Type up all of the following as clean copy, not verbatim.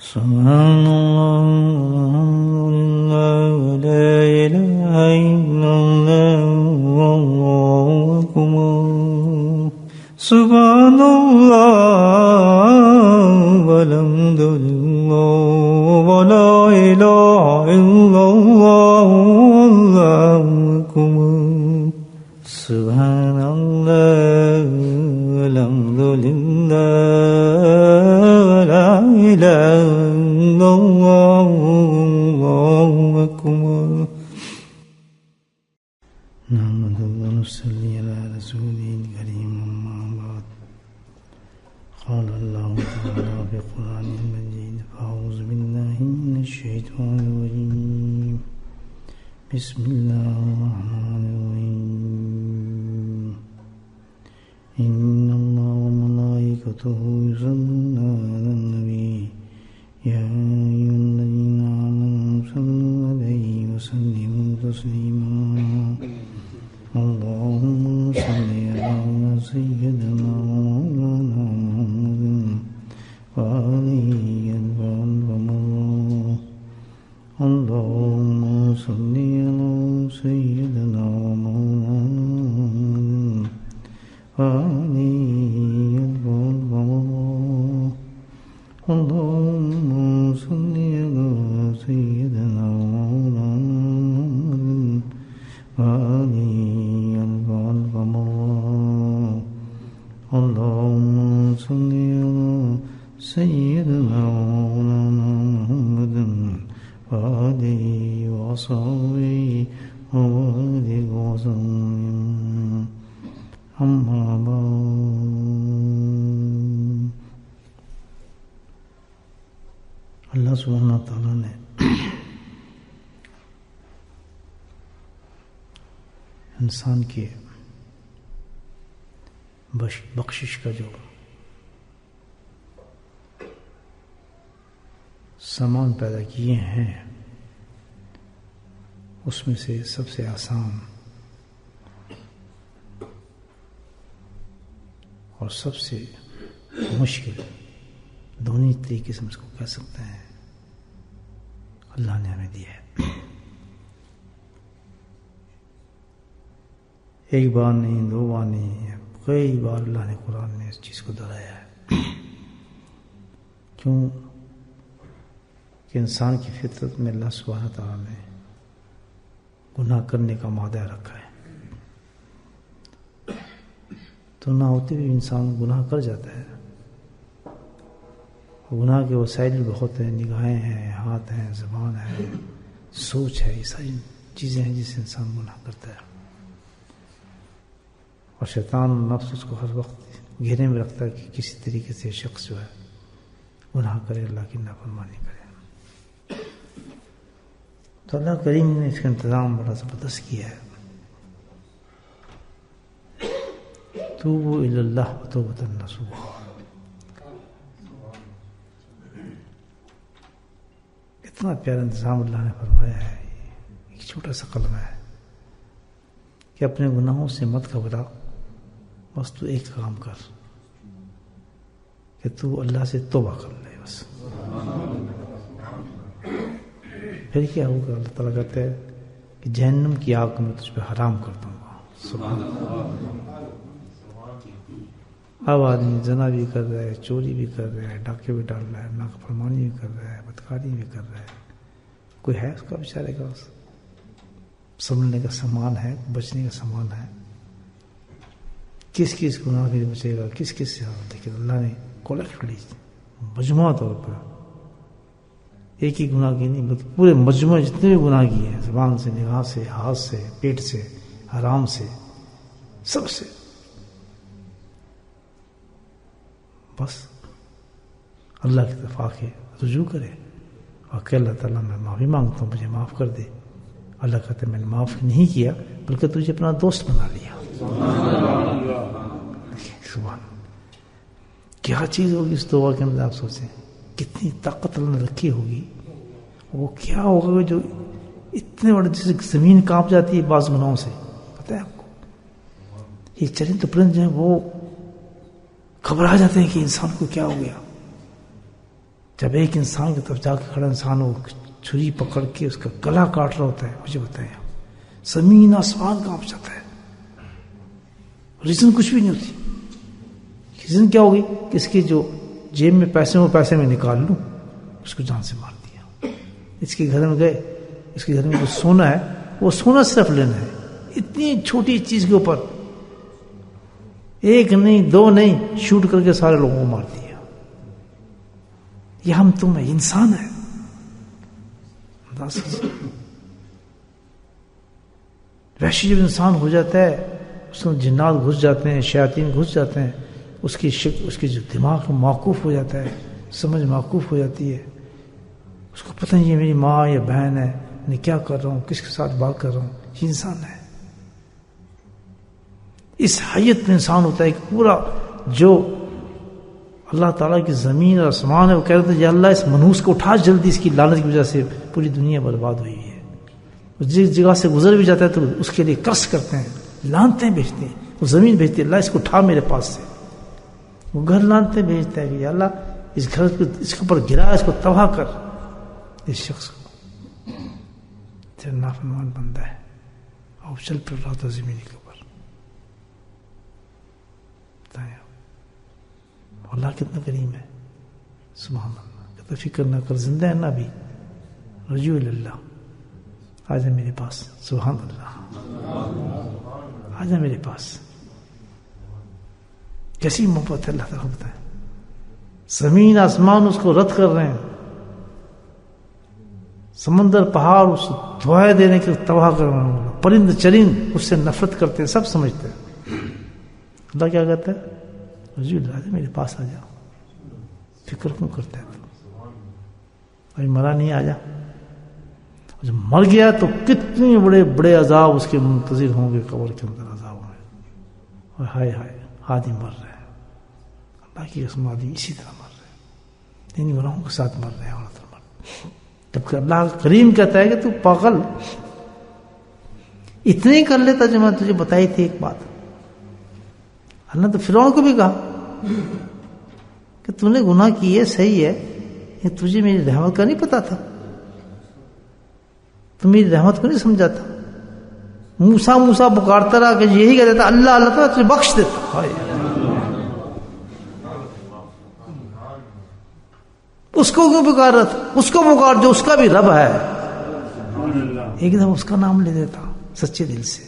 سبحان اللہ لا الہ الا اللہ واللہ اکبر سبحان اللہ والحمد للہ ولا الہ الا اللہ واللہ اکبر سبحان اللہ والحمد للہ ولا الہ الا اللہ واللہ اکبر نحمده ونصلي على رسوله الكريم أما بعد قال الله تعالى في القرآن المجيد فأعوذ بالله من الشيطان الرجيم بسم الله الرحمن الرحيم إن الله وملائكته يصلون على النبي يا أيها الذين آمنوا صلوا عليه وسلموا تسليما اللهم صل على سيدنا ومولانا محمد وآله وصحبه اللهم صل على سيدنا ومولانا محمد وآله وصحبه اللهم صل على سيدنا ومولانا محمد وآله اللهم صل على سيدنا ومولانا محمد وآله وصحبه وبارك وسلم أما بعد اللہ سبحانہ تعالیٰ نے انسان کی بخشش کا جو سامان پیدا کیے ہیں اس میں سے سب سے آسان اور سب سے مشکل دونوں طریقے سے ہم اس کو کہہ سکتے ہیں اللہ نے ہمیں دیا ہے. ایک بار نہیں، دو بار نہیں، کئی بار اللہ نے قرآن میں اس چیز کو دہرایا ہے. کیوں کہ انسان کی فطرت میں اللہ سبحانہ تعالیٰ نے گناہ کرنے کا مادہ رکھا ہے، تو نہ ہوتے بھی انسان گناہ کر جاتا ہے. گناہ کے وسائل بھی بہت ہیں، نگاہیں ہیں، ہاتھ ہیں، زبان ہے، سوچ ہے، یہ ساری چیزیں ہیں جس سے انسان گناہ کرتا ہے. اور شیطان نفس اس کو ہر وقت گھیرے میں رکھتا ہے کہ کسی طریقے سے شخص جو ہے گناہ کرے، اللہ کی نافرمانی کرے. تو اللہ کریم نے اس کا انتظام بڑا زبردست کیا ہے. توبوا الی اللہ توبۃ نصوحا. اتنا پیارا انتظام اللہ نے فرمایا ہے. ایک چھوٹا سا کلمہ ہے کہ اپنے گناہوں سے مت گھبرا، بس تو ایک کام کر کہ تو اللہ سے توبہ کر لے بس. پھر کیا ہوگا؟ اللہ تعالیٰ کہتے ہیں کہ جہنم کی آگ کو میں تجھ پہ حرام کر دوں گا. سبحان اللہ. اب آدمی زنا بھی کر رہا ہے، چوری بھی کر رہا ہے، ڈاکے بھی ڈال رہا ہے، نافرمانی بھی کر رہا ہے، بدکاری بھی کر رہا ہے. کوئی ہے اس کا بیچارے کا سنبھلنے کا سامان ہے، بچنے کا سامان ہے؟ کس کس گناہ سے بچے گا، کس کس سے؟ لیکن اللہ نے کولیکٹلی مجموعہ طور پر ایک ہی گناہ کی نہیں بلکہ پورے مجموعے جتنے بھی گناہ کیے ہیں، زبان سے، نگاہ سے، ہاتھ سے، پیٹ سے، حرام سے، سب سے، بس اللہ کی طرف آ کے رجوع کرے اور کہ اللہ تعالیٰ میں معافی مانگتا ہوں، مجھے معاف کر دے. اللہ کہتے میں نے معاف نہیں کیا بلکہ تجھے اپنا دوست بنا لیا. سبحان. کیا چیز ہوگی اس دعا کے اندر؟ آپ سوچیں کتنی طاقت اللہ نے رکھی ہوگی. وہ کیا ہوگا جو اتنے بڑے جیسے زمین کانپ جاتی ہے بعض گناہوں سے. پتہ ہے آپ کو یہ چرند پرند جو ہیں وہ گھبرا جاتے ہیں کہ انسان کو کیا ہو گیا. جب ایک انسان کی طرف جا کے کھڑا انسان وہ چھری پکڑ کے اس کا گلا کاٹ رہا ہوتا ہے، مجھے بتائیں زمین آسمان کانپ جاتا ہے، ریزن کچھ بھی نہیں ہوتی. ریزن کیا ہوگی کہ اس کی جو جیب میں پیسے وہ پیسے میں نکال لوں، اس کو جان سے مار دیا. اس کے گھر میں گئے، اس کے گھر میں جو سونا ہے وہ سونا صرف لینا ہے، اتنی چھوٹی چیز کے اوپر ایک نہیں دو نہیں شوٹ کر کے سارے لوگوں کو مار دیا. یہ ہم تم ہے، انسان ہے. ویسے جب انسان ہو جاتا ہے اس میں جنات گھس جاتے ہیں، شیاطین گھس جاتے ہیں، اس کی جو دماغ موقوف ہو جاتا ہے، سمجھ موقوف ہو جاتی ہے. اس کو پتہ نہیں یہ میری ماں یا بہن ہے، میں کیا کر رہا ہوں، کس کے ساتھ بات کر رہا ہوں. یہ انسان ہے. اس حیت میں انسان ہوتا ہے کہ پورا جو اللہ تعالیٰ کی زمین اور آسمان ہے وہ کہہ رہے تھے یا اللہ اس منحوس کو اٹھا جلدی، اس کی لعنت کی وجہ سے پوری دنیا برباد ہوئی ہے. جس جگہ سے گزر بھی جاتا ہے تو اس کے لیے قرض کرتے ہیں، لعنتیں بھیجتے ہیں، وہ زمین بھیجتے ہیں اللہ اس کو اٹھا میرے پاس سے. وہ گھر لعنتیں بھیجتا ہے کہ یا اللہ اس گھر کو اس کے اوپر گرا، اس کو تباہ کر. اس شخص کو تیرا نافرمان بندہ ہے اور چل پڑ رہا تھا زمین کے اوپر. اللہ کتنا کریم ہے، سبحان اللہ. کہتا فکر نہ کر، زندہ ہے نا ابھی، رجوع اللہ، آ جا میرے پاس. سبحان اللہ، آ جا میرے پاس. کیسی محبت ہے اللہ تعالیٰ بتائیں. زمین آسمان اس کو رد کر رہے ہیں، سمندر پہاڑ اس دعائیں دینے کے تباہ کر رہے ہیں، پرند چرند اس سے نفرت کرتے ہیں، سب سمجھتے ہیں. اللہ کیا کہتا ہے؟ رجوع اللہ، میرے پاس آ جا. فکر کیوں کرتا ہے تو ابھی مرا نہیں، آ جا. جب مر گیا تو کتنے بڑے بڑے عذاب اس کے منتظر ہوں گے قبر کے اندر عذاب میں. اور ہائے ہائے آدمی مر رہے ہیں، اللہ کی قسم آدمی اسی طرح مر رہے ہیں، ان گناہوں کے ساتھ مر رہے ہیں. جبکہ اللہ کریم کہتا ہے کہ تو پاگل اتنے کر لیتا جو میں تجھے بتائی تھی ایک بات. اللہ تو فرعون کو بھی کہا کہ تو نے گناہ کی ہے، صحیح ہے، کہ تجھے میری رحمت کا نہیں پتا تھا، تو میری رحمت کو نہیں سمجھا تھا. موسیٰ پکارتا رہا کہ یہی کہہ دیتا اللہ اللہ تعالیٰ تجھے بخش دیتا. اس کو کیوں پکار رہا تھا؟ اس کو پکار جو اس کا بھی رب ہے. ایک دم اس کا نام لے دیتا سچے دل سے.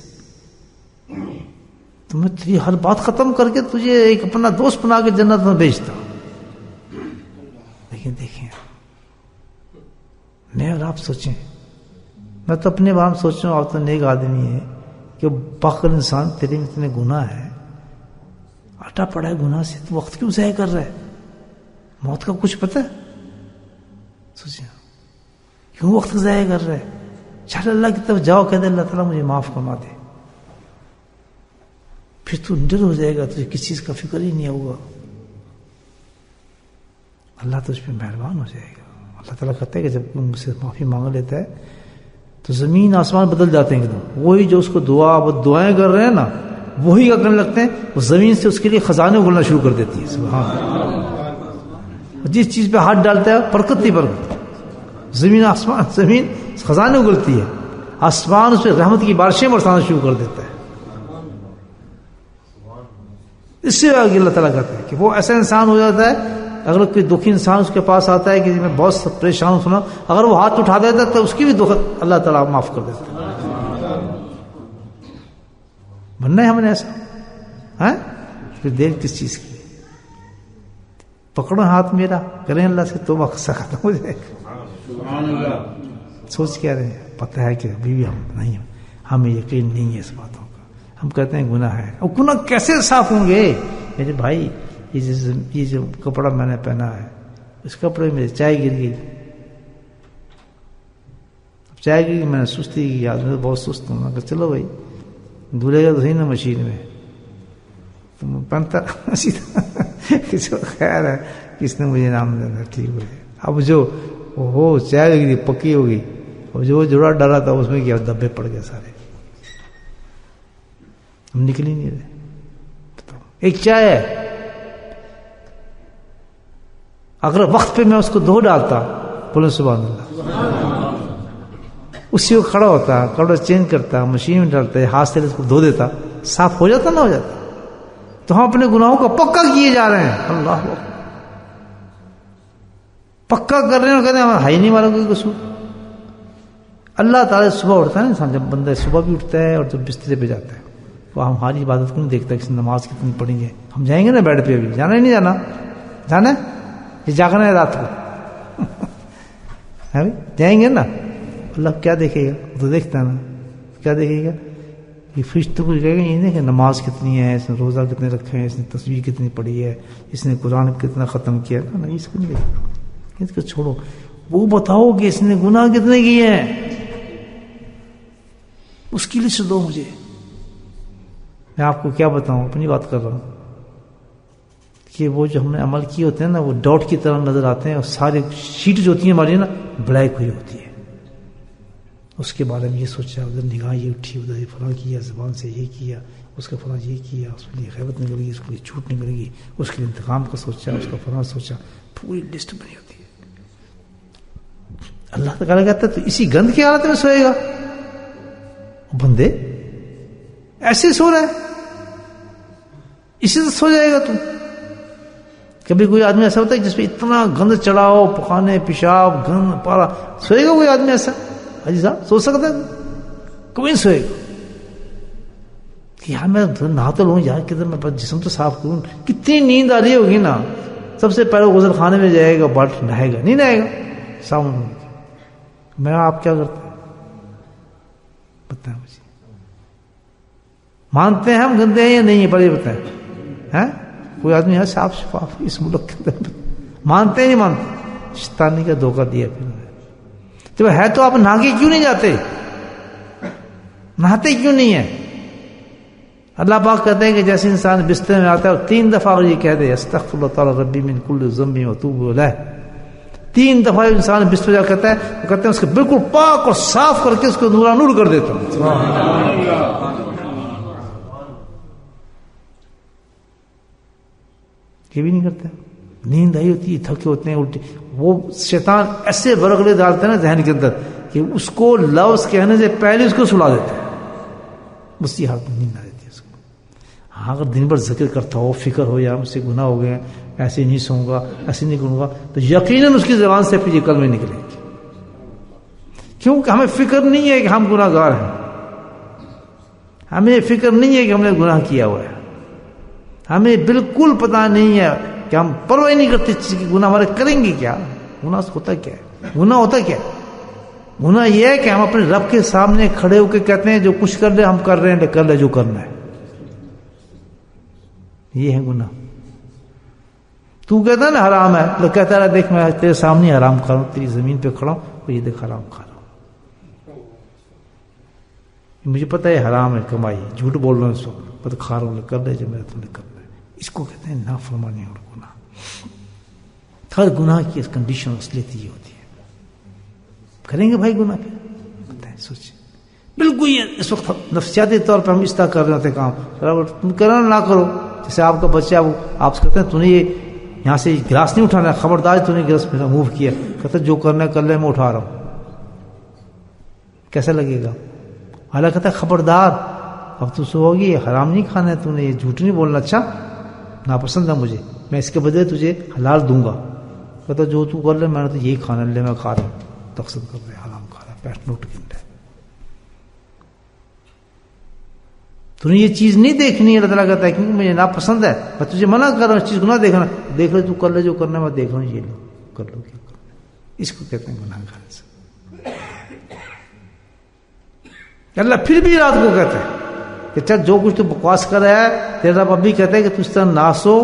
تو میں تیری ہر بات ختم کر کے تجھے ایک اپنا دوست بنا کے جنت میں بھیجتا. لیکن دیکھیں میں اور آپ سوچیں، میں تو اپنے بارے میں سوچ رہا ہوں، آپ تو نیک آدمی ہے کہ پاگل انسان تیرے میں اتنے گناہ ہے، اٹا پڑا ہے گناہ سے، تو وقت کیوں ضائع کر رہا ہے؟ موت کا کچھ پتہ ہے؟ سوچیں کیوں وقت ضائع کر رہا ہے؟ چل اللہ کی طرف جاؤ، کہہ دے اللہ تعالیٰ مجھے معاف فرما دے. پھر تو نڈر ہو جائے گا، تجھے کسی چیز کا فکر ہی نہیں ہوگا. اللہ تجھ پہ مہربان ہو جائے گا. اللہ تعالیٰ کہتا ہے کہ جب مجھ سے معافی مانگ لیتا ہے تو زمین آسمان بدل جاتے ہیں ایک دم. وہی جو اس کو دعائیں کر رہے ہیں نا، وہی کیا کرنے لگتے ہیں، وہ زمین سے اس کے لیے خزانے اگلنا شروع کر دیتی ہے. سبحان اللہ. جس چیز پہ ہاتھ ڈالتا ہے برکت ہی برکت. زمین آسمان، زمین خزانے اگلتی ہے، آسمان اس پہ رحمت کی بارشیں برسانا شروع کر دیتا ہے. اس سے آگے اللہ تعالیٰ کہتا ہے کہ وہ ایسا انسان ہو جاتا ہے، اگر کوئی دکھی انسان اس کے پاس آتا ہے کہ میں بہت پریشان ہوں، سنا، اگر وہ ہاتھ اٹھا دیتا ہے تو اس کی بھی دکھ اللہ تعالیٰ معاف کر دیتا ہے. بننا ہے ہم نے ایسا، پھر دیکھ کس چیز کی، پکڑو ہاتھ میرا، کریں اللہ سے تو مقصد ختم ہو جائے گا. سوچ کیا رہے ہیں؟ پتہ ہے کہ ابھی بھی ہم نہیں، ہمیں یقین نہیں ہے اس باتوں کا. ہم کہتے ہیں گناہ ہے، اور گناہ کیسے صاف ہوں گے میرے بھائی؟ یہ جو کپڑا میں نے پہنا ہے، اس کپڑے میں میری چائے گر گئی، چائے گر گئی، میں نے سستی کی، آج میں بہت سست ہوں. میں کہا چلو بھائی دھلے گا تو صحیح نا مشین میں، تو میں پہنتا اسی طرح کسی کو خیر ہے کس نے مجھے نام دینا، ٹھیک ہو جائے. اب جو وہ چائے گری پکی ہوگی، اور جو جوڑا ڈالا تھا اس میں کیا دبے پڑ گئے سارے، ہم نکل ہی نہیں رہے. ایک چائے ہے، اگر وقت پہ میں اس کو دھو ڈالتا، بولے سبحان اللہ، اسی کو کھڑا ہوتا، کپڑا چینج کرتا، مشین میں ڈالتا، ہاتھ سے اس کو دھو دیتا، صاف ہو جاتا نہ ہو جاتا؟ تو ہم اپنے گناہوں کو پکا کیے جا رہے ہیں، اللہ اکبر، پکا کر رہے ہیں اور کہتے ہیں ہے نہیں ہمارا کوئی قصور۔ اللہ تعالیٰ صبح اٹھتا ہے نا انسان، جب بندہ صبح بھی اٹھتا ہے اور جب بسترے پہ جاتا ہے، وہ ہماری عبادت کو نہیں دیکھتا کہ نماز کتنی پڑھی ہے۔ ہم جائیں گے نا بیڈ پہ، ابھی جانا ہی نہیں جانا، جانا ہے یہ جاگنا ہے رات کو جائیں گے نا، اللہ کیا دیکھے گا؟ وہ تو دیکھتا ہے نا، کیا دیکھے گا؟ یہ فرشتوں کو کہے گا یہ نہیں کہ نماز کتنی ہے، اس نے روزہ کتنے رکھے ہیں، اس نے تسبیح کتنی پڑھی ہے، اس نے قرآن کتنا ختم کیا، نا اس کو نہیں دیکھتا، اس کو چھوڑو، وہ بتاؤ کہ اس نے گناہ کتنے کیے ہیں، اس کی لسٹ دو مجھے، میں آپ کو کیا بتاؤں، اپنی بات کر رہا ہوں کہ وہ جو ہم نے عمل کیے ہوتے ہیں نا، وہ ڈاٹ کی طرح نظر آتے ہیں، اور سارے شیٹ جو ہوتی ہیں ہماری نا بلیک ہوئی ہوتی ہے، اس کے بارے میں یہ سوچا، ادھر نگاہ یہ اٹھی، ادھر یہ فلاں کیا، زبان سے یہ کیا، اس کا فلاں یہ کیا، اس کے لیے غیبت نکل گئی، اس کے لیے جھوٹ نکل گئی، اس کے لیے انتقام کا سوچا، اس کا فلاں سوچا، پوری لسٹ بنی ہوتی ہے۔ اللہ تعالیٰ کہتا ہے تو اسی گند کی حالت میں سوئے گا؟ بندے ایسے سو رہا ہے، اسی سے سو جائے گا تو؟ کبھی کوئی آدمی ایسا ہوتا ہے جس پہ اتنا گند چڑھاؤ، پخانے پیشاب گند پارا، سوئے گا کوئی آدمی ایسا؟ حاجی صاحب سو سکتا ہے؟ کوئی نہیں سوئے گا کہ یار میں نہا تو لوں یار، کدھر میں جسم تو صاف کروں، کتنی نیند آ رہی ہوگی نا، سب سے پہلے غسل خانے میں جائے گا، بالٹ نہائے گا، نہیں نہائے گا سامنے میں، آپ کیا کرتے ہیں بتائیں مجھے؟ مانتے ہیں ہم گندے ہیں یا نہیں ہے؟ بڑے بتائیں، ہیں کوئی آدمی ہے صاف شفاف اس ملک کے اندر؟ مانتے نہیں مانتے؟ شیطانی کا دھوکہ دیا پھر جب ہے تو آپ نہا کے کیوں نہیں جاتے؟ نہاتے کیوں نہیں ہیں؟ اللہ پاک کہتے ہیں کہ جیسے انسان بستر میں آتا ہے اور 3 دفعہ یہ کہہ دے استغفر اللہ تعالی ربی من کل ذنب واتوب الیہ، 3 دفعہ انسان بستر جا کہتا ہے، وہ کہتے ہیں اس کو بالکل پاک اور صاف کر کے اس کو نورا نور کر دیتا ہوں۔ یہ بھی نہیں کرتے، نیند آئی ہوتی ہے، تھکے ہوتے ہیں، الٹی، وہ شیطان ایسے ورغلے ڈالتے ہیں نا ذہن کے اندر کہ اس کو لفظ کہنے سے پہلے اس کو سلا دیتے ہیں، اسی حالت میں نیند آ جاتی ہے اس کو۔ ہاں اگر دن بھر ذکر کرتا ہو، فکر ہو یا مجھ سے گناہ ہو گئے، ایسے نہیں سوؤں گا، ایسے نہیں کروں گا، تو یقیناً اس کی زبان سے پھر یہ کلمے نکلے گی، کیونکہ ہمیں فکر نہیں ہے کہ ہم گناہ گار ہیں، ہمیں فکر نہیں ہے کہ ہم نے گناہ کیا ہوا ہے، ہمیں بالکل پتہ نہیں ہے کہ ہم پرواہ نہیں کرتے چیز کی گناہ ہمارے کریں گے کیا، گناہ ہوتا کیا ہے، گناہ ہوتا کیا ہے؟ گناہ یہ ہے کہ ہم اپنے رب کے سامنے کھڑے ہو کے کہتے ہیں جو کچھ کر لے ہم کر رہے ہیں، کر لے جو کرنا ہے، یہ ہے گناہ۔ تو کہتا ہے نا حرام ہے، تو کہتا ہے دیکھ میں تیرے سامنے حرام کھا رہا ہوں، تیری زمین پہ کھڑا ہوں اور یہ دیکھ حرام کھا رہا ہوں، مجھے پتہ ہے حرام ہے کمائی، جھوٹ بول رہا ہوں اس وقت، پر کھا رہا ہوں، کر لے جو میرا تم نے کرنا ہے، اس کو کہتے ہیں نافرمانی اور گناہ۔ ہر گناہ کی کنڈیشن اصلیت یہ ہوتی ہے، کریں گے بھائی گناہ پہ بتائیں، سوچیں، بالکل یہ اس وقت نفسیاتی طور پہ ہم اس طرح کر رہے ہوتے کام، تم کرو نہ کرو، جیسے آپ کا بچہ وہ آپ سے کہتے ہیں تو نے یہ یہاں سے گلاس نہیں اٹھانا، خبردار تو نے گلاس میرا موو کیا، کہتے جو کرنا ہے کر لے، میں اٹھا رہا ہوں، کیسا لگے گا؟ اللہ کہتا ہے خبردار اب تو سو ہوگی، حرام نہیں کھانا ہے، تو نے یہ جھوٹ نہیں بولنا، اچھا ناپسند ہے مجھے، میں اس کے بدلے تجھے حلال دوں گا، کہتا جو تو کر لے، میں نے تو یہی کھانا لے، میں کھا رہا ہوں، تقسیم کر رہے حرام کھا رہا، پیٹ نوٹ گن رہا ہے، تو نے یہ چیز نہیں دیکھنی ہے، اللہ تعالیٰ کہتا ہے کیونکہ مجھے ناپسند ہے، میں تجھے منع کر رہا ہوں اس چیز کو نہ دیکھنا، دیکھ لے تو کر لے جو کرنا ہے، میں دیکھ رہا ہوں، یہ لو کر لو کیا کرنا ہے، اس کو کہتے ہیں گناہ گار سے۔ اللہ پھر بھی رات کو کہتا ہے کہ چل جو کچھ تو بکواس کر رہا ہے، تیرا رب ابھی کہتا ہے کہ تو اس طرح نہ سو،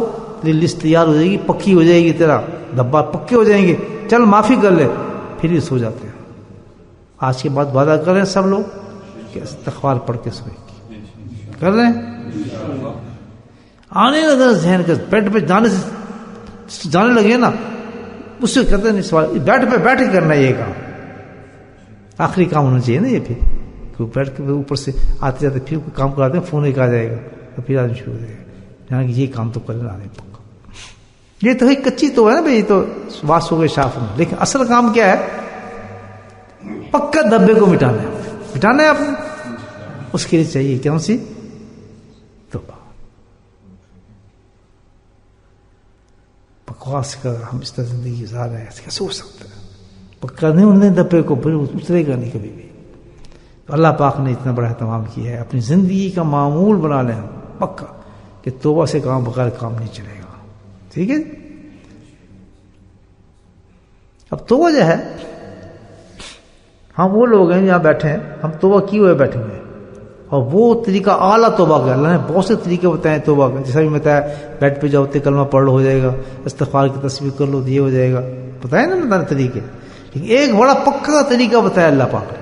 تیری لسٹ تیار ہو جائے گی، پکی ہو جائے گی، تیرا ڈبہ پکے ہو جائیں گے، چل معافی کر لے، پھر ہی سو جاتے ہیں۔ آج کے بعد وعدہ کر رہے ہیں سب لوگ کہ استغفار پڑھ کے سوئیں گے، کر رہے ہیں؟ آنے لگا ذہن کے بیڈ پہ جانے لگے نا، اس سے کہتے ہیں سوال بیڈ پہ بیٹھ کے کرنا ہے، یہ کام آخری کام ہونا چاہیے نا، یہ پھر بیٹھ کے اوپر سے آتے جاتے پھر کوئی کام کراتے ہیں، فون ایک آ جائے گا تو پھر آدمی شروع ہو جائے گا، یعنی کہ یہ کام تو کرنا آنے پکا، یہ تو ایک کچی تو ہے نا بھائی، تو واس ہو گئے شاف میں، لیکن اصل کام کیا ہے؟ پکا دبے کو مٹانا ہے آپ نے. اس کے لیے چاہیے کون سی؟ توبہ. بکواس کر ہم اس طرح زندگی گزار رہے ہیں، کیسے ہو سکتا ہے؟ پکا نہیں انہوں نے دبے کو، پھر اترے گا نہیں کبھی بھی. تو اللہ پاک نے اتنا بڑا اہتمام کیا ہے، اپنی زندگی کا معمول بنا لیں پکا کہ توبہ سے کام بغیر کام نہیں چلے گا. ٹھیک ہے. اب توبہ جو ہے، ہم وہ لوگ ہیں یہاں بیٹھے ہیں، ہم توبہ کیے ہوئے بیٹھے ہوئے ہیں، اور وہ طریقہ اعلیٰ توبہ کا اللہ نے بہت سے طریقے بتائے توبہ کا. جیسا بھی بتایا بیڈ پہ جاؤ کلمہ پڑھ لو ہو جائے گا، استغفار کی تسبیح کر لو یہ ہو جائے گا، بتایا نا اللہ نے طریقے. لیکن ایک بڑا پکا طریقہ بتایا اللہ پاک نے،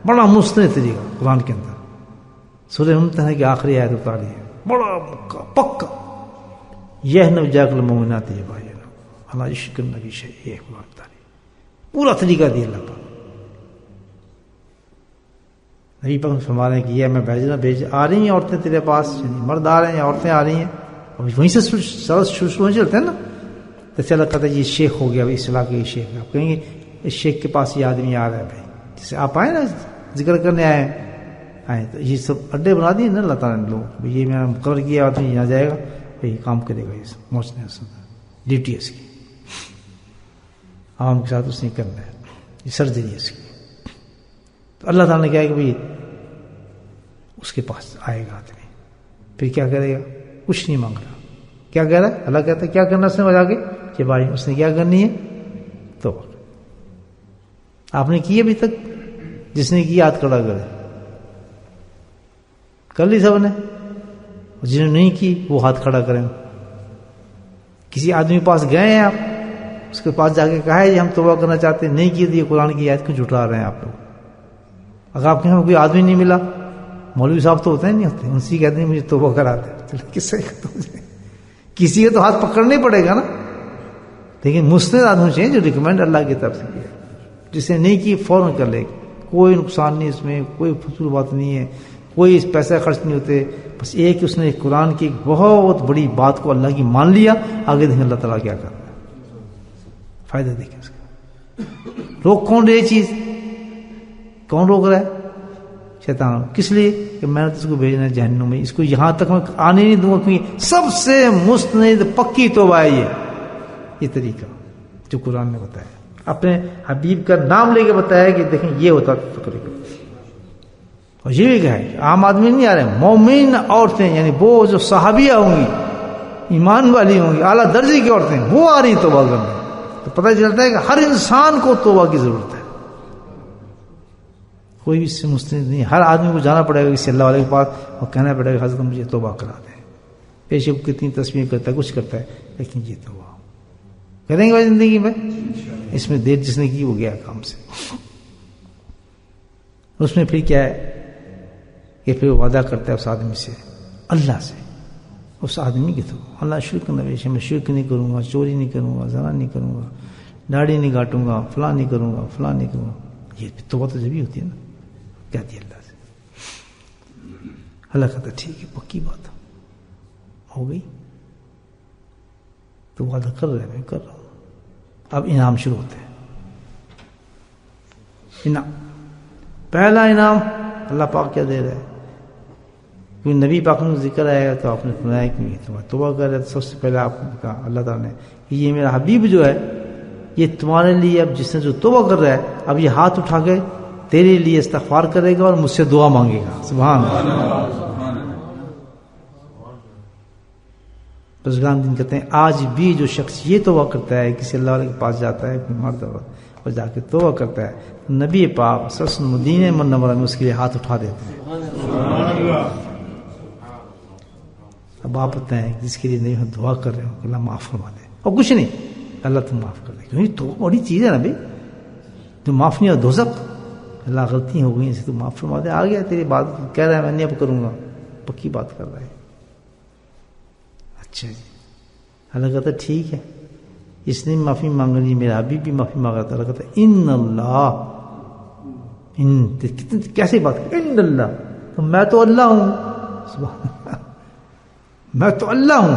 بڑا مستند طریقہ قرآن کے اندر. سورہ ممتحنہ کی آخری آیت اتاری ہے، بڑا پکا. یہ نوجاک المؤمنات یہ بھائی اللہ عشق النبی شیء پورا طریقہ دیا اللہ پاک. نبی پاک نے فرما رہے ہیں کہ یہ میں بھیج آ رہی ہیں عورتیں تیرے پاس، یعنی مرد آ رہے ہیں یا عورتیں آ رہی ہیں، اور وہیں سے شروع چلتے ہیں نا. تو چلا کہتا ہے یہ شیخ ہو گیا اس علاقے کے شیخ. آپ کہیں گے اس شیخ کے پاس یہ آدمی آ رہا ہے بھائی، جیسے آپ آئے نا ذکر کرنے آئے تو یہ سب اڈے بنا دیے نا اللہ تعالیٰ نے لوگ. یہ میں نے مقرر کیا آدمی یہاں جائے گا بھائی کام کرے گا، یہ پہنچنے ڈیوٹی اس کی عوام کے ساتھ اس نے کرنا ہے، یہ سرجری ہے اس کی. تو اللہ تعالیٰ نے کہا کہ بھائی اس کے پاس آئے گا آدمی، پھر کیا کرے گا؟ کچھ نہیں مانگ رہا. کیا کہہ رہا ہے؟ اللہ کہتا ہے کیا کرنا اس نے بجا کے کہ بھائی اس نے کیا کرنی ہے؟ تو آپ نے کی ابھی تک؟ جس نے کی ہاتھ کھڑا کرے. کر لی سب نے؟ جنہوں نے نہیں کی وہ ہاتھ کھڑا کریں. کسی آدمی کے پاس گئے ہیں آپ، اس کے پاس جا کے کہا ہے یہ ہم توبہ کرنا چاہتے ہیں، نہیں کی تو یہ قرآن کی آیت کو جھٹلا رہے ہیں آپ لوگ. اگر آپ کہیں کوئی آدمی نہیں ملا، مولوی صاحب تو ہوتے ہیں نہیں ہوتے، ان سے کہتے ہیں مجھے توبہ کرا دیں، کس سے کسی کا تو ہاتھ پکڑنا ہی پڑے گا نا. لیکن مستند آدمی چاہیے جو ریکمینڈ اللہ کی طرف سے کیا، جسے نہیں کی فوراً کر لے. کوئی نقصان نہیں اس میں، کوئی فضول بات نہیں ہے، کوئی پیسے خرچ نہیں ہوتے. بس ایک اس نے قرآن کی ایک بہت بڑی بات کو اللہ کی مان لیا، آگے دیکھیں اللہ تعالیٰ کیا کرتا ہے، فائدہ دیکھیں اس کا. روک کون رہی چیز؟ کون روک رہا ہے؟ شیطان. کس لیے؟ کہ میں نے تو اس کو بھیجنا ہے جہنم میں، اس کو یہاں تک میں آنے نہیں دوں گا، کیونکہ سب سے مستند پکی توبہ ہے یہ طریقہ جو قرآن نے بتایا، اپنے حبیب کا نام لے کے بتایا کہ دیکھیں یہ ہوتا طریقہ. اور یہ بھی کہا ہے کہ عام آدمی نہیں آ رہے، مومن عورتیں، یعنی وہ جو صحابیہ ہوں گی، ایمان والی ہوں گی، اعلیٰ درجے کی عورتیں، وہ آ رہی توبہ کرنے. تو پتہ چلتا ہے کہ ہر انسان کو توبہ کی ضرورت ہے، کوئی بھی اس سے مستند نہیں. ہر آدمی کو جانا پڑے گا کسی اللہ والے کے پاس اور کہنا پڑے گا حضرت مجھے توبہ کرا دیں. پیشے کو کتنی تصویر کرتا ہے، کچھ کرتا ہے، لیکن یہ توبہ کریں گے بھائی زندگی میں. اس میں دیر جس نے کی وہ گیا کام سے. اس میں پھر کیا ہے کہ پھر وعدہ کرتا ہے اس آدمی سے، اللہ سے، اس آدمی کی تو اللہ شرک نہ بیشے، میں شرک نہیں کروں گا، چوری نہیں کروں گا، زنا نہیں کروں گا، داڑھی نہیں کاٹوں گا، فلاں نہیں کروں گا، فلاں نہیں کروں گا. یہ توبہ تو جبھی ہوتی ہے نا، کہتی ہے اللہ سے. اللہ کہتا ہے ٹھیک ہے پکی بات ہو گئی، تو وعدہ کر رہے میں کر رہا ہوں. اب انعام شروع ہوتے ہیں. انعام، پہلا انعام اللہ پاک کیا دے رہا ہے؟ کیونکہ نبی پاک نے ذکر آئے گا تو آپ نے سنایا کہ تمہیں توبہ کر رہے تو سب سے پہلے آپ نے کہا اللہ تعالیٰ نے کہ یہ میرا حبیب جو ہے یہ تمہارے لیے، اب جس نے جو توبہ کر رہا ہے اب یہ ہاتھ اٹھا کے تیرے لیے استغفار کرے گا اور مجھ سے دعا مانگے گا. سبحان اللہ. بزرگان دین کہتے ہیں آج بھی جو شخص یہ توبہ کرتا ہے، کسی اللہ والے کے پاس جاتا ہے، کوئی مرد اور جا کے توبہ کرتا ہے، نبی پاک صلی اللہ علیہ وسلم مدینہ منورہ میں اس کے لیے ہاتھ اٹھا دیتے ہیں. اب آپ بتائیں جس کے لیے نہیں دعا کر رہے ہو کہ اللہ معاف فرما دے، اور کچھ نہیں اللہ تم معاف کر دے، کیونکہ تو بڑی چیز ہے نا بھائی، تو معاف نہیں ہو دوزخ. اللہ غلطی ہو گئی اسے تو معاف فرما دے، آ گیا تیری بات کہہ رہا ہے میں نہیں اب کروں گا، پکی بات کر رہا ہے. اچھا جی، اللہ کہتا ہے ٹھیک ہے، اس نے معافی مانگ لی، میرا حبیب بھی معافی مانگا تھا. اللہ کہتا ہے ان اللہ، کیسے بات کر، ان اللہ، تو میں تو اللہ ہوں، سبحان اللہ، میں تو اللہ ہوں.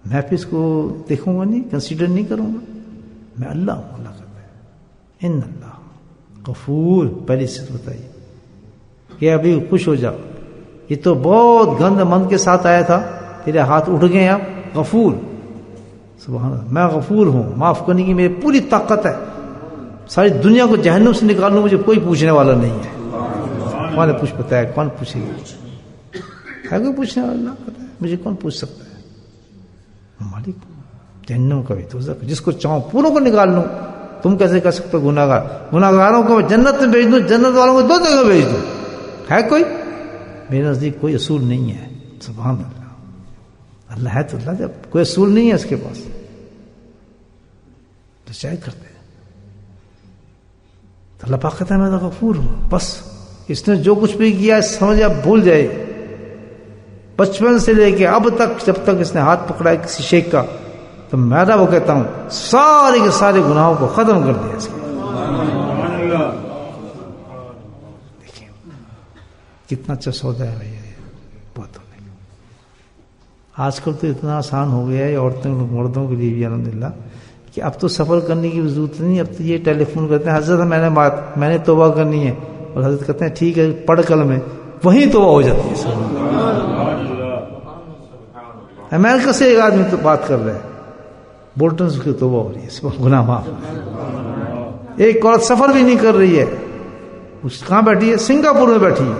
میں پھر اس کو دیکھوں گا نہیں, کنسیڈر نہیں کروں گا. میں اللہ ہوں, اللہ کرتا ہے. ان اللہ غفور, پہلی صفت بتائی کہ ابھی خوش ہو جاؤ, یہ تو بہت گند مند کے ساتھ آیا تھا, تیرے ہاتھ اٹھ گئے اب. غفور, سبحان اللہ, میں غفور ہوں, معاف کرنے کی میری پوری طاقت ہے. ساری دنیا کو جہنم سے نکالوں, مجھے کوئی پوچھنے والا نہیں ہے. کون پوچھ پتا ہے, کون پوچھے گا؟ ہے کوئی پوچھنے والا؟ اللہ پتا ہے, مجھے کون پوچھ سکتا ہے؟ مالک جہنم کا بھی, دوزخ کا, جس کو چاہوں پوروں کو نکال لوں. تم کیسے کر سکتے ہو؟ گناہگاروں کو جنت میں بھیج دوں, جنت والوں کو 2 جگہ بھیج دوں. ہے کوئی؟ میرے نزدیک کوئی اصول نہیں ہے. سبحان اللہ, اللہ ہے تو اللہ, جب کوئی اصول نہیں ہے اس کے پاس تو شاید کرتے ہیں. تو اللہ پاک کہتا ہے میں تو غفور ہوں. بس اس نے جو کچھ بھی کیا سمجھ اب بھول جائے. بچپن سے لے کے اب تک, جب تک اس نے ہاتھ پکڑا ہے کسی شیخ کا, تو میں وہ کہتا ہوں سارے کے سارے گناہوں کو ختم کر دیا اس کے. دیکھیں کتنا اچھا سودا ہے بھائی, بہت ہو گیا. آج کل تو اتنا آسان ہو گیا ہے عورتوں مردوں کے لیے بھی الحمدللہ, کہ اب تو سفر کرنے کی ضرورت نہیں. اب تو یہ ٹیلی فون کرتے ہیں, حضرت میں نے توبہ کرنی ہے, اور حضرت کہتے ہیں ٹھیک ہے پڑھ کلمہ, وہیں توبہ ہو جاتی ہے. امریکہ سے ایک آدمی تو بات کر رہا ہے, بولٹن سے کی توبہ ہو رہی ہے, گناہ معاف. ایک عورت سفر بھی نہیں کر رہی ہے, کہاں بیٹھی ہے؟ سنگاپور میں بیٹھی ہے.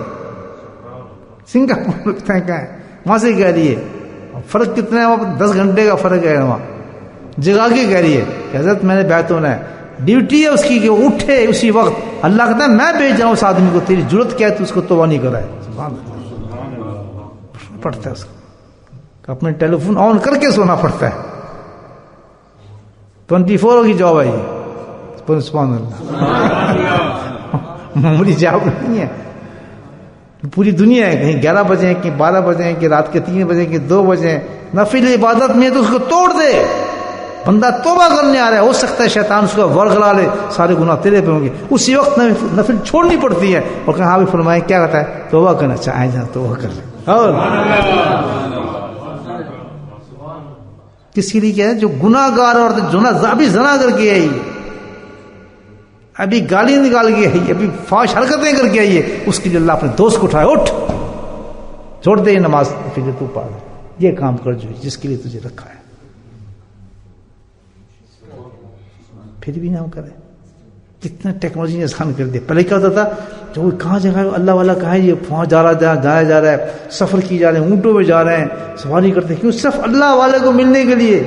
سنگاپور میں کہاں ہے, وہاں سے کہہ رہی ہے, فرق کتنا ہے وہاں؟ 10 گھنٹے کا فرق ہے وہاں. جگا کے کہہ رہی ہے کہ حضرت میں نے بیعت ہونا ہے, ڈیوٹی ہے اس کی کہ اٹھے اسی وقت. اللہ کہتا ہے میں بھیج جاؤں اس آدمی کو, تیری ضرورت کیا ہے تو اس کو توبہ نہیں کرائے. سبحان اللہ, پڑتا ہے اس کو اپنے ٹیلی فون آن کر کے سونا پڑتا ہے. 24 کی جاب ہے یہ. سبحان اللہ, معمولی جاب نہیں ہے. پوری دنیا ہے, کہیں 11 بجے, کہیں 12 بجے, کہ رات کے 3 بجے, کہ 2 بجے. نفل عبادت میں تو اس کو توڑ دے. بندہ توبہ کرنے آ رہا ہے, ہو سکتا ہے شیطان اس کو ورغلا لے, سارے گناہ تیرے پہ ہوں گے. اسی وقت نفل چھوڑنی پڑتی ہے. اور کہاں بھی فرمائے کیا کہتا ہے؟ توبہ کرنا چاہے جہاں توبہ کر لے. اور کس کے لیے کیا ہے؟ جو گناہ گار اور ابھی زنا کر کے آئی, ابھی گالی نکال کے آئی, ابھی فاش حرکتیں کر کے آئی ہے, اس کے لیے اللہ اپنے دوست کو اٹھائے, اٹھ چھوڑ دے یہ نماز, پھر تو پڑھ یہ کام کر جو جس کے لیے تجھے رکھا ہے. پھر بھی نہ کرے. کتنا ٹیکنالوجی نے آسان کر دیا. پہلے کیا ہوتا تھا, جو کہاں جگہ اللہ والا کہاں ہے, یہ وہاں جایا جا رہا ہے, سفر کی جا رہے ہیں, اونٹوں میں جا رہے ہیں, سواری کرتے ہیں. کیوں؟ صرف اللہ والے کو ملنے کے لیے,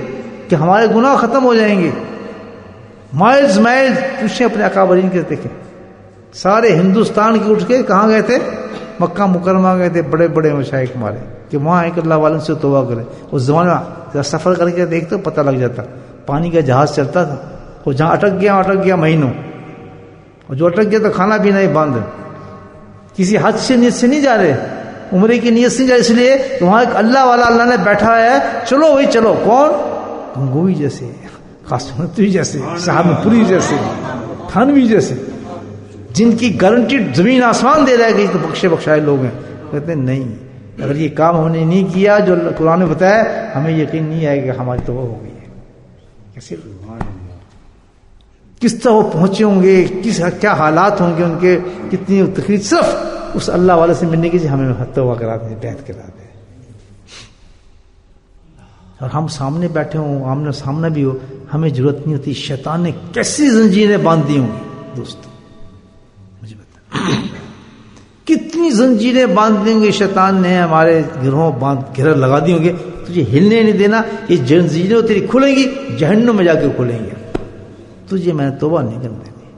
کہ ہمارے گناہ ختم ہو جائیں گے. مائلز پوچھیں اپنے اکابرین کے, دیکھیں سارے ہندوستان کے اٹھ کے کہاں گئے تھے؟ مکہ مکرمہ گئے تھے. بڑے بڑے مشائخ ہمارے, کہ وہاں ایک اللہ والوں سے توبہ کریں. اس زمانے میں سفر کر کے دیکھتے پتہ لگ جاتا, پانی کا جہاز چلتا تھا, وہ جہاں اٹک گیا مہینوں, اور جو اٹک گیا تو کھانا پینا ہی بند. کسی حج سے نیت سے نہیں جا رہے, عمرے کی نیت سے نہیں جا رہے, اس لیے کہ وہاں ایک اللہ والا اللہ نے بیٹھا ہے, چلو وہی چلو. کون؟ گنگوئی جیسے, خاصی جیسے, صاحب پوری جیسے, تھانوی جیسے, جن کی گارنٹیڈ زمین آسمان دے رہا ہے کہ یہ تو بخشائے لوگ ہیں. کہتے ہیں نہیں, اگر یہ کام ہم نے نہیں کیا جو قرآن نے بتایا, ہمیں یقین نہیں آئے کہ ہماری توبہ ہو گئی ہے. کیسے, کس طرح وہ پہنچے ہوں گے, کیا حالات ہوں گے ان کے, کتنی تکلیف. صرف اس اللہ والے سے ملنے کی ہمیں توبہ کرا دیں, بیعت کرا دیں. اور ہم سامنے بیٹھے ہوں, آمنے سامنے بھی ہو, ہمیں ضرورت نہیں ہوتی. شیطان نے کیسی زنجیریں باندھ دی ہوں گی دوستو, مجھے بتا کتنی زنجیریں باندھ دیں گے شیطان نے ہمارے گھروں, گھر لگا دی ہوں گے. تجھے ہلنے نہیں دینا, یہ زنجیریں تیری کھلیں گی, جہنم میں جا کے کھلیں گی. تجھے میں توبہ نہیں کرنے دینی.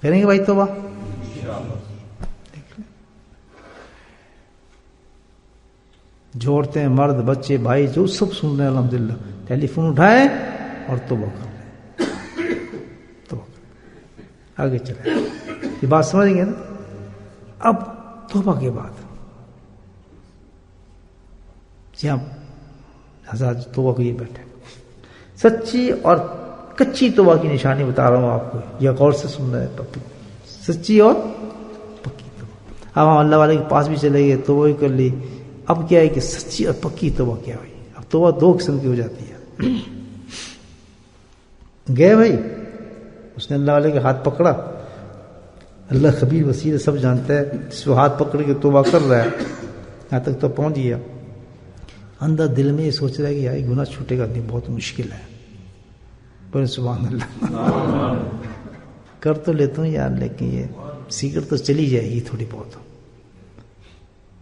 کریں گے بھائی توبہ؟ جو عورتیں, مرد, بچے, بھائی جو سب سن رہے ہیں الحمدللہ, ٹیلی فون اٹھائیں اور توبہ کر لیں. آگے چلیں, یہ بات سمجھیں گے نا. اب توبہ کے بعد جی ہم حضرات توبہ کو یہ بیٹھے, سچی اور کچی توبہ کی نشانی بتا رہا ہوں آپ کو, یہ غور سے سن رہے ہیں. سچی اور پکی توبہ. اب ہم اللہ والے کے پاس بھی چلے گئے, توبہ بھی کر لی, اب کیا ہے کہ سچی اور پکی توبہ کیا ہوئی. اب توبہ دو قسم کی ہو جاتی ہے. گئے بھائی, اس نے اللہ والے کے ہاتھ پکڑا, اللہ خبیر وسیع سب جانتا ہے, جس کو ہاتھ پکڑ کے توبہ کر رہا ہے یہاں تک تو پہنچ گیا, اندر دل میں یہ سوچ رہا ہے کہ یار گناہ چھوٹے گا نہیں, بہت مشکل ہے. بولے سبحان اللہ. کر تو لیتا ہوں یار, لیکن یہ سیکرٹ تو چلی جائے گی تھوڑی بہت.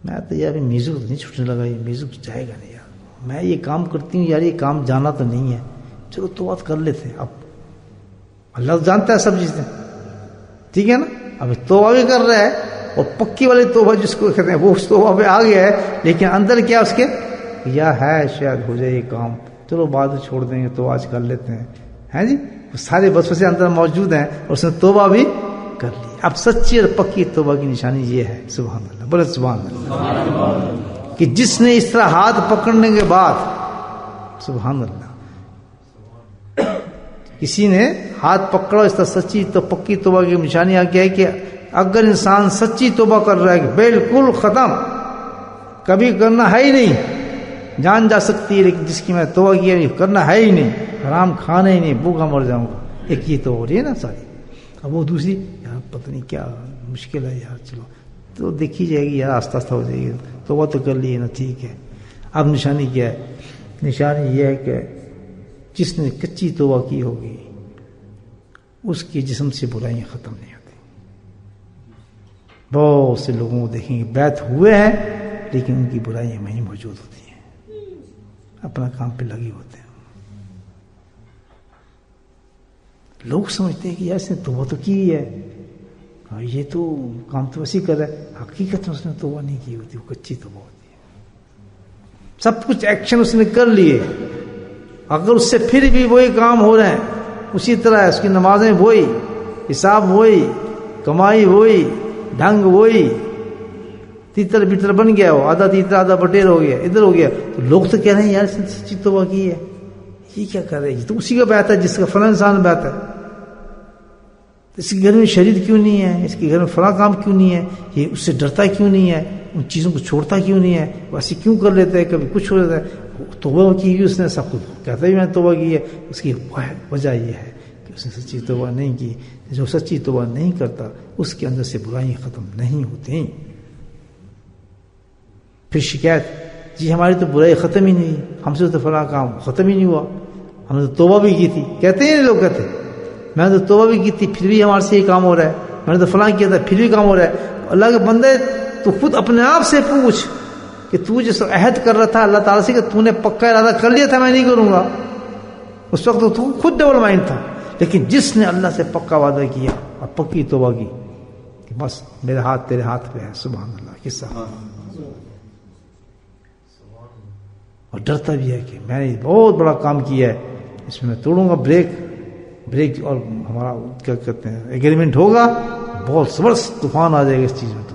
میں تو یار میوزک نہیں چھوٹنے لگا, یہ میوزک جائے گا نہیں یار, میں یہ کام کرتی ہوں یار, یہ کام جانا تو نہیں ہے, چلو تو بات کر لیتے ہیں. اب اللہ جانتا ہے سب چیزیں, ٹھیک ہے نا. اب توبہ بھی کر رہا ہے, اور پکی والی توبہ جس کو کہتے ہیں وہ اس توبہ پہ آ گیا ہے, لیکن اندر کیا اس کے یا ہے شاید ہو جائے یہ کام, چلو بعد میں چھوڑ دیں گے, تو آج کر لیتے ہیں. ہیں جی, سارے وسوسے اندر موجود ہیں, اور اس نے توبہ بھی کر لی. اب سچی اور پکی توبہ کی نشانی یہ ہے, سبحان اللہ, بولے سبحان اللہ, کہ جس نے اس طرح ہاتھ پکڑنے کے بعد, سبحان اللہ, کسی نے ہاتھ پکڑا اس طرح سچی تو پکی توبہ کی نشانی کیا ہے کہ اگر انسان سچی توبہ کر رہا ہے کہ بالکل ختم, کبھی کرنا ہے ہی نہیں, جان جا سکتی ہے لیکن جس کی میں توبہ کیا کرنا ہے ہی نہیں, حرام کھانا ہی نہیں, بھوکا مر جاؤں گا, ایک یہ تو ہو رہی ہے نا ساری. اب وہ دوسری یار پتہ نہیں کیا مشکل ہے یار, چلو تو دیکھی جائے گی یار, آستہ آستہ ہو جائے گی, توبہ تو کر لی ہے نا, ٹھیک ہے. اب نشانی کیا ہے؟ نشانی یہ ہے کہ جس نے کچی توبہ کی ہوگی اس کی جسم سے برائیاں ختم نہیں ہوتی. بہت سے لوگوں کو دیکھیں گے بیعت ہوئے ہیں لیکن ان کی برائیاں وہیں موجود ہوتی ہیں, اپنا کام پہ لگے ہوتے ہیں. لوگ سمجھتے ہیں کہ یار اس نے توبہ تو کی ہے, یہ تو کام تو ویسے کر رہا ہے, حقیقت میں اس نے توبہ نہیں کی ہوتی, وہ کچی توبہ ہوتی ہے. سب کچھ ایکشن اس نے کر لیے, اگر اس سے پھر بھی وہی کام ہو رہے ہیں اسی طرح ہے, اس کی نمازیں وہی, حساب وہی, کمائی وہی, ڈھنگ وہی, تیتر بیتر بن گیا, وہ آدھا تیتر آدھا بٹیر ہو گیا, ادھر ہو گیا, تو لوگ تو کہہ رہے ہیں یار اس نے سچی توبہ کی ہے, یہ کیا کر رہے ہیں, یہ تو اسی کا بیعت ہے جس کا فلاں انسان بیعت ہے. اس کے گھر میں شرید کیوں نہیں ہے, اس کے گھر میں فلاں کام کیوں نہیں ہے, یہ اس سے ڈرتا کیوں نہیں ہے, ان چیزوں کو چھوڑتا کیوں نہیں ہے, وہ ایسے کیوں کر لیتا ہے, کبھی کچھ ہو جاتا ہے. توبہ کی اس نے, سب کچھ کہتا ہے میں توبہ کی ہے, اس کی وجہ یہ ہے کہ اس نے سچی توبہ نہیں کی. جو سچی توبہ نہیں کرتا اس کے اندر سے برائیاں ختم نہیں ہوتی. پھر شکایت, جی ہماری تو برائی ختم ہی نہیں, ہم سے تو فلاں کام ختم ہی نہیں ہوا, ہم نے تو توبہ بھی کی تھی. کہتے ہیں لوگ, کہتے میں نے تو توبہ بھی کی تھی پھر بھی ہمارے سے یہ کام ہو رہا ہے, میں نے تو فلاں کیا تھا پھر بھی کام ہو رہا ہے. اللہ کے بندے تو خود اپنے آپ سے پوچھ کہ تو جس عہد کر رہا تھا اللہ تعالیٰ سے کہ تو نے پکا ارادہ کر لیا تھا میں نہیں کروں گا, اس وقت تو خود ڈبل مائنڈ تھا. لیکن جس نے اللہ سے پکا وعدہ کیا اور پکی توبہ کی کہ بس میرے ہاتھ تیرے ہاتھ پہ ہے, سبحان اللہ, قصہ, اور ڈرتا بھی ہے کہ میں نے بہت بڑا کام کیا ہے, اس میں توڑوں گا بریک اور ہمارا کیا کہتے ہیں ایگریمنٹ ہوگا, بہت زبردست طوفان آ جائے گا اس چیز میں. تو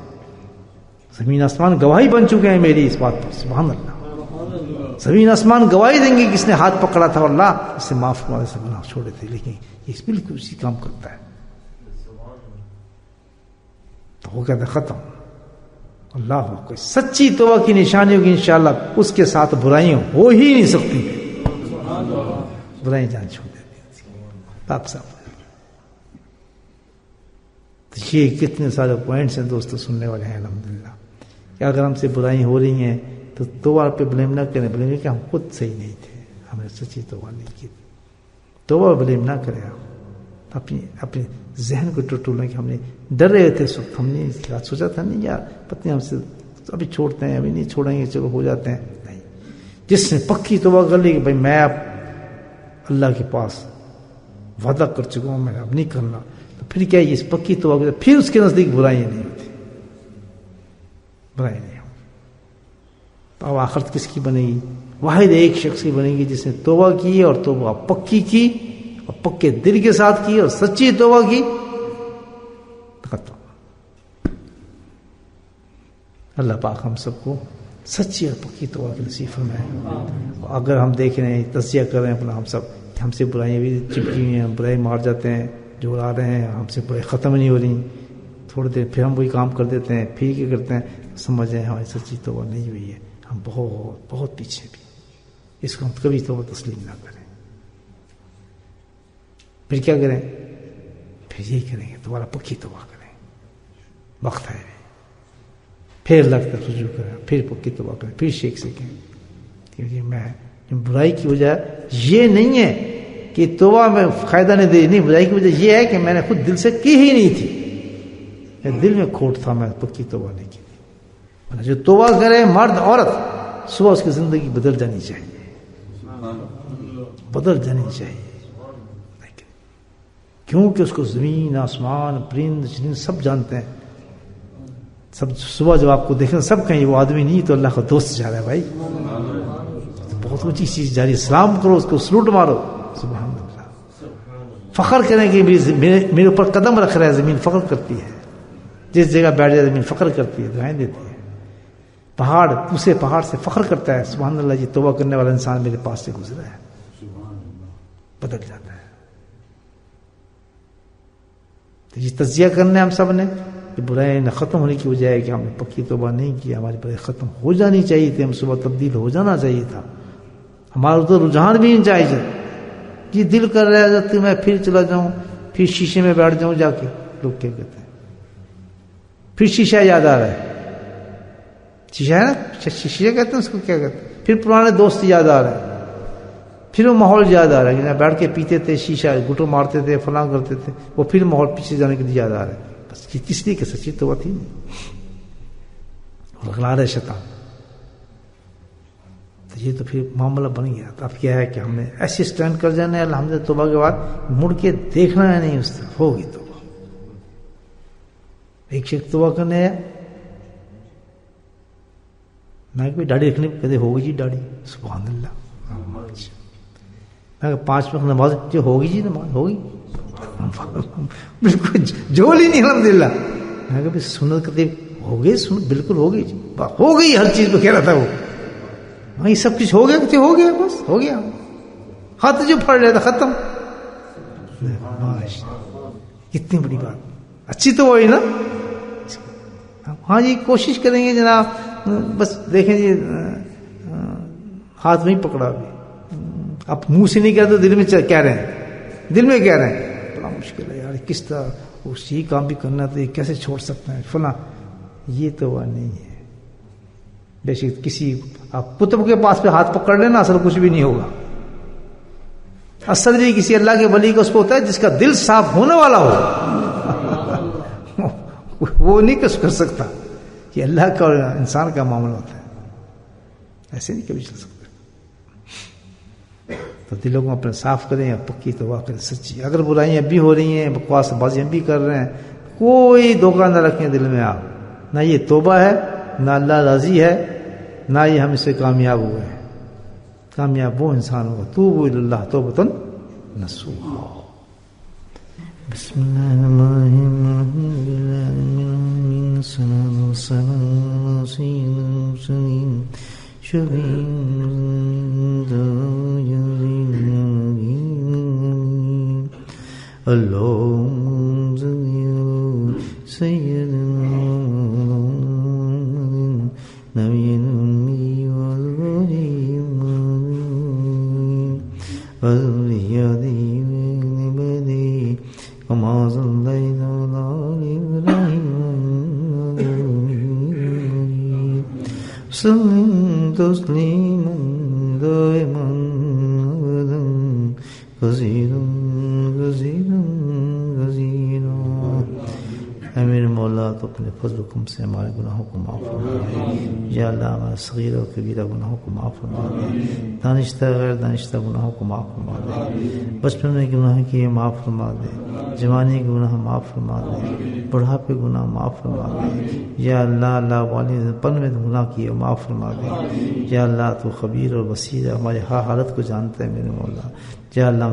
زمین آسمان گواہی بن چکے ہیں میری اس بات پر, سبحان اللہ. زمین آسمان گواہی دیں گے کس نے ہاتھ پکڑا تھا, اللہ اس سے معاف کروا, سے گناہ چھوڑے تھے, لیکن یہ بالکل اسی کام کرتا ہے. تو وہ کہتا ہے ختم. اللہ کو سچی توبہ کی نشانی ہوگی انشاءاللہ, اس کے ساتھ برائیاں ہو ہی نہیں سکتی, برائیں جان چھوڑ دیتی پاک صاحب. تو یہ کتنے سارے پوائنٹس ہیں دوستو سننے والے ہیں الحمدللہ, کہ اگر ہم سے برائیاں ہو رہی ہیں تو توبہ پہ بلیم نہ کریں, بلیم کہ ہم خود صحیح نہیں تھے, ہم نے سچی توبہ نہیں کی. توبہ بلیم نہ کریں, اپنے ذہن کو ٹٹولیں کہ ہم نے ڈر رہے تھے اس وقت, ہم نے سوچا تھا نہیں یار پتہ ہم سے ابھی چھوڑتے ہیں, ابھی نہیں چھوڑیں گے, چلو ہو جاتے ہیں. نہیں, جس نے پکی توبہ کر لی کہ بھائی میں اب اللہ کے پاس وعدہ کر چکا ہوں, میں اب نہیں کرنا, تو پھر کیا ہے, اس پکی توبہ کے پھر اس کے نزدیک برائیاں نہیں ہوتی, برائیاں نہیں ہوتی. تو اب آخرت کس کی بنے گی؟ واحد ایک شخص کی بنے گی جس نے توبہ کی اور توبہ پکی کی اور پکے دل کے ساتھ کی اور سچی توبہ کی. ختم. اللہ پاک ہم سب کو سچی اور پکی توبہ کی نصیب فرمائے. اگر ہم دیکھ رہے ہیں, تجزیہ کر رہے ہیں اپنا, ہم سب ہم سے برائیاں بھی چپکی ہوئی ہیں, ہم برائی مار جاتے ہیں, جو آ رہے ہیں ہم سے برائی ختم نہیں ہو رہی, تھوڑی دیر پھر ہم وہی کام کر دیتے ہیں, پھر کیا کرتے ہیں, سمجھ رہے ہیں ہماری سچی توبہ نہیں ہوئی ہے, ہم بہت بہت پیچھے بھی، اس کو ہم کبھی توبہ تسلیم نہ کریں. پھر کیا کریں؟ پھر یہی کریں گے دوبارہ پکی توبہ کریں. وقت ہے، پھر اللہ کی طرف رجوع کریں، پھر پکی توبہ کریں، پھر شیخ سیکھیں. کیونکہ میں برائی کی وجہ یہ نہیں ہے کہ توبہ میں فائدہ نہیں دے، نہیں، برائی کی وجہ یہ ہے کہ میں نے خود دل سے کی ہی نہیں تھی، دل میں کھوٹ تھا، میں پکی توبہ نہیں کی تھی. جو توبہ کرے مرد عورت، صبح اس کی زندگی بدل جانی چاہیے، بدل جانی چاہیے. کیونکہ اس کو زمین آسمان پرند جن سب جانتے ہیں. سب صبح جب آپ کو دیکھیں سب کہیں وہ آدمی نہیں تو اللہ کا دوست جا رہا ہے بھائی، بہت اونچی چیز جاری. سلام کرو اس کو، سلوٹ مارو. سبحان اللہ. فخر کریں کہ میرے اوپر قدم رکھ رہا ہے، زمین فخر کرتی ہے. جس جگہ بیٹھ جائے زمین فخر کرتی ہے، دعائیں دیتی ہے. پہاڑ دوسرے پہاڑ سے فخر کرتا ہے، سبحان اللہ جی توبہ کرنے والا انسان میرے پاس سے گزرا ہے. بدل جاتا ہے. تو یہ تجزیہ کرنا ہے ہم سب نے کہ برائی نہ ختم ہونے کی وجہ ہے کہ ہم نے پکی توبہ نہیں کی. ہماری برائی ختم ہو جانی چاہیے تھی، ہم صبح تبدیل ہو جانا چاہیے تھا. ہمارا تو رجحان بھی نہیں چاہیے کہ دل کر رہا ہے میں پھر چلا جاؤں، پھر شیشے میں بیٹھ جاؤں جا کے. لوگ کیا کہتے ہیں؟ پھر شیشہ یاد آ رہا ہے. شیشہ ہے نا، شیشہ کہتے ہیں اس کو، کیا کہتے ہیں؟ پھر پرانے دوست یاد آ رہے ہیں، پھر وہ ماحول یاد آ رہا ہے کہ بیٹھ کے پیتے تھے، شیشہ گٹو مارتے تھے، فلاں کرتے تھے، وہ پھر ماحول پیچھے جانے کے لیے یاد آ رہا ہے. بس یہ کس لیے کہ سچی توبہ تھی نہیں، رگلا رہے شیطان. تو یہ تو پھر معاملہ بن گیا. اب کیا ہے کہ ہم نے ایسے اسٹینڈ کر جانا ہے الحمدللہ توبہ کے بعد، مڑ کے دیکھنا ہے نہیں اس طرف. ہوگی توبہ. ایک شخص توبہ کرنے آیا، میں کوئی داڑھی رکھنے کہتے ہوگی جی داڑھی. سبحان اللہ. میں 5 وقت نماز جو ہوگی جی نماز ہوگی، بالکل جھول ہی نہیں. الحمدللہ. میں کہ سنت کرتے ہو گئی، سنت بالکل ہو گئی جی، ہو گئی. ہر چیز پہ کہہ رہا تھا وہ، وہی سب کچھ ہو گیا، کہتے ہو گیا، بس ہو گیا. ہاتھ جو پھڑ رہا تھا ختم. کتنی بڑی بات، اچھی تو وہی نا. ہاں جی کوشش کریں گے جناب، بس دیکھیں جی ہاتھ نہیں پکڑا بھی، اب منہ سے نہیں کہہ تو دل میں کہہ رہے ہیں، دل میں کہہ رہے ہیں. بڑا مشکل ہے یار، کس طرح اسی کام بھی کرنا تو یہ کیسے چھوڑ سکتے ہیں فلاں. یہ تو وہ نہیں ہے. بے شک کسی آپ کتب کے پاس پہ ہاتھ پکڑ لینا اصل کچھ بھی نہیں ہوگا. اصل بھی کسی اللہ کے ولی کا اس کو ہوتا ہے جس کا دل صاف ہونے والا ہو. وہ نہیں کر سکتا. یہ اللہ کا اور انسان کا معاملہ ہوتا ہے، ایسے نہیں کبھی چل سکتا. تو دلوں کو اپنے صاف کریں، پکی توبہ کریں سچی. اگر برائیاں بھی ہو رہی ہیں، بکواس بازیاں بھی کر رہے ہیں، کوئی دھوکہ نہ رکھیں دل میں آپ. نہ یہ توبہ ہے، نہ اللہ راضی ہے، نہ یہ ہم اس سے کامیاب ہوئے ہیں. کامیاب وہ انسان ہوگا توبوا الی اللہ توبۃ نصوحا. بسم اللہ الرحمن الرحیم. صلی اللهم صل على سيدنا نبينا وذريته وعباده كما صليت على إبراهيم وسلم تسليما دائما أبدا كثيرا كثيرا كثيرا. اے میرے مولا تو اپنے فضل و کرم سے ہمارے گناہوں کو معاف فرما دے. یا اللہ ہمارے صغیر اور کبیرہ گناہوں کو معاف فرما دے. دانشتہ غیر دانشتہ گناہوں کو معاف فرما دے. بچپن میں گناہ کیے معاف فرما دے. جوانی کے گناہ معاف فرما دے. بڑھاپے گناہ معاف فرما دے. یا اللہ اللہ والد پن میں گناہ کیے معاف فرما دے. یا اللہ تو خبیر اور بصیر ہے، ہماری ہر حالت کو جانتا ہے میرے مولا. یا اللہ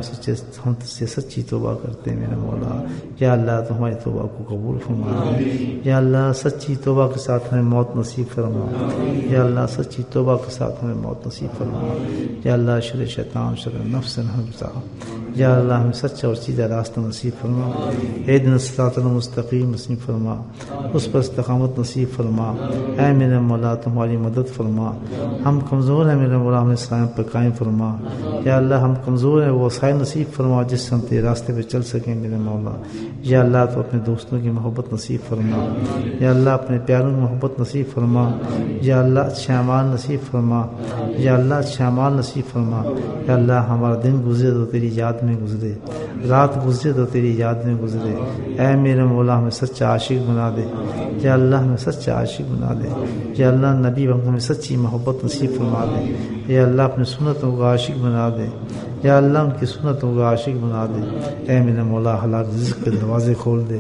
ہم سے سچی توبہ کرتے ہیں میرے مولا، یا اللہ تو ہماری توبہ کو قبول فرما، یا اللہ سچی توبہ کے ساتھ ہمیں موت نصیب فرما، یا اللہ سچی توبہ کے ساتھ ہمیں موت نصیب فرما، یا اللہ شر شیطان شر نفس سے ہمیں بچا، یا اللہ ہمیں سچا اور سیدھا راستہ نصیب فرما، اہدنا الصراط المستقیم نصیب فرما، اس پر استقامت نصیب فرما، اے میرے مولا تمہاری مدد فرما، ہم کمزور ہیں میرے مولا ہمیں اسلام پر قائم فرما، یا اللہ ہم کمزور ہیں وہ وسائل نصیب فرما جس سے ہم تیرے راستے پہ چل سکیں میرے مولا، یا اللہ تو اپنے دوستوں کی محبت نصیب فرما، یا اللہ اپنے پیاروں کی محبت نصیب فرما، یا اللہ اچھے اعمال نصیب فرما، یا اللہ اچھے اعمال نصیب فرما، یا اللہ ہمارا دن گزرے تو تیری یاد میں گزرے، رات گزرے تو تیری یاد میں گزرے، اے میرے مولا ہمیں سچا عاشق بنا دے، یا اللہ ہمیں سچا عاشق بنا دے، یا اللہ نبی ہمیں سچی محبت نصیب فرما دے، یا اللہ اپنے سنتوں کا عاشق بنا دے، یا اللہ ان کی سنتوں کا عاشق بنا دے، اے میرے مولا حلال رزق کے دروازے کھول دے،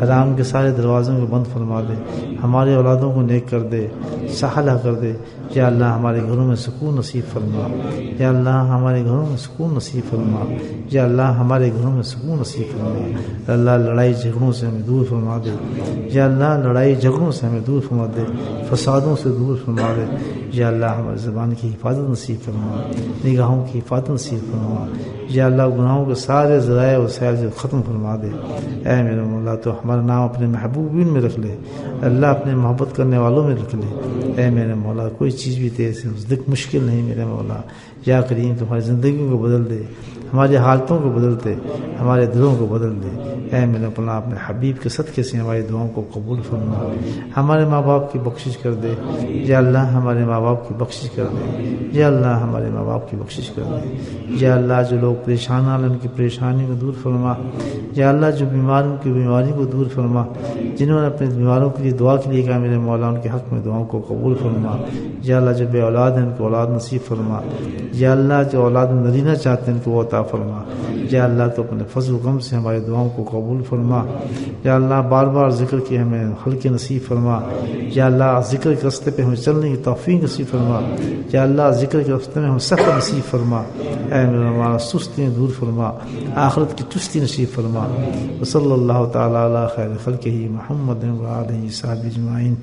حرام کے سارے دروازوں کو بند فرما دے، ہمارے اولادوں کو نیک کر دے، سہلا کر دے، یا اللہ ہمارے گھروں میں سکون نصیب فرما، یا اللہ ہمارے گھروں میں سکون نصیب فرما، یا اللہ ہمارے گھروں میں سکون نصیب فرما، اللہ لڑائی جھگڑوں سے ہمیں دور فرما دے، یا اللہ لڑائی جھگڑوں سے ہمیں دور فرما دے، فسادوں سے دور فرما دے، یا اللہ ہماری زبان کی حفاظت نصیب فرما، نگاہوں کی حفاظت نصیب فرما، یا اللہ گناہوں کے سارے ذرائع وسائل سے ختم فرما دے، اے میرے مولا تو ہمارا نام اپنے محبوبین میں رکھ لے، اللہ اپنے محبت کرنے والوں میں رکھ لے، اے میرے مولا کوئی چیز بھی تیرے سے مشکل نہیں میرے مولا، یا کریم تمہاری زندگیوں کو بدل دے، ہماری حالتوں کو بدل دے، ہمارے دلوں کو بدل دے، اے میرے مولا اپنے حبیب کے صدقے سے ہماری دعاؤں کو قبول فرما، ہمارے ماں باپ کی بخشش کر دے، یا اللہ ہمارے ماں باپ کی بخشش کر دے، یا اللہ ہمارے ماں باپ کی بخشش کر دے، یا اللہ جو لوگ پریشان ہیں ان کی پریشانی کو دور فرما، یا اللہ جو بیمار ان کی بیماری کو دور فرما، جنہوں نے اپنے بیماروں کے لیے دعا کے لیے کہا میرے مولا ان کے حق میں دعاؤں کو قبول فرما، یا اللہ جو بے اولاد ہیں ان کو اولاد نصیب فرما، یا اللہ جو اولاد میں نرینہ چاہتے ہیں ان کو وہ عطا فرما، یا اللہ تو اپنے فضل و کرم سے ہماری دعاؤں کو قبول فرما، یا اللہ بار بار ذکر کی ہمیں حلق نصیب فرما، یا اللہ ذکر کے راستے پہ ہمیں چلنے کی توفیق نصیب فرما، یا اللہ ذکر کے راستے میں ہمیں سفر نصیب فرما، اے میرا ہمارا سستی دور فرما، آخرت کی چستی نصیب فرما، وصلی اللہ تعالی علی خیر خلقہ محمد و آلہ وصحبہ اجمعین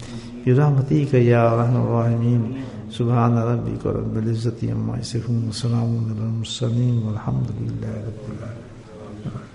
برحمتک یا ارحم الراحمین، سبحان ربک رب العزة عما یصفون وسلام علی المرسلین والحمد للہ رب العالمین۔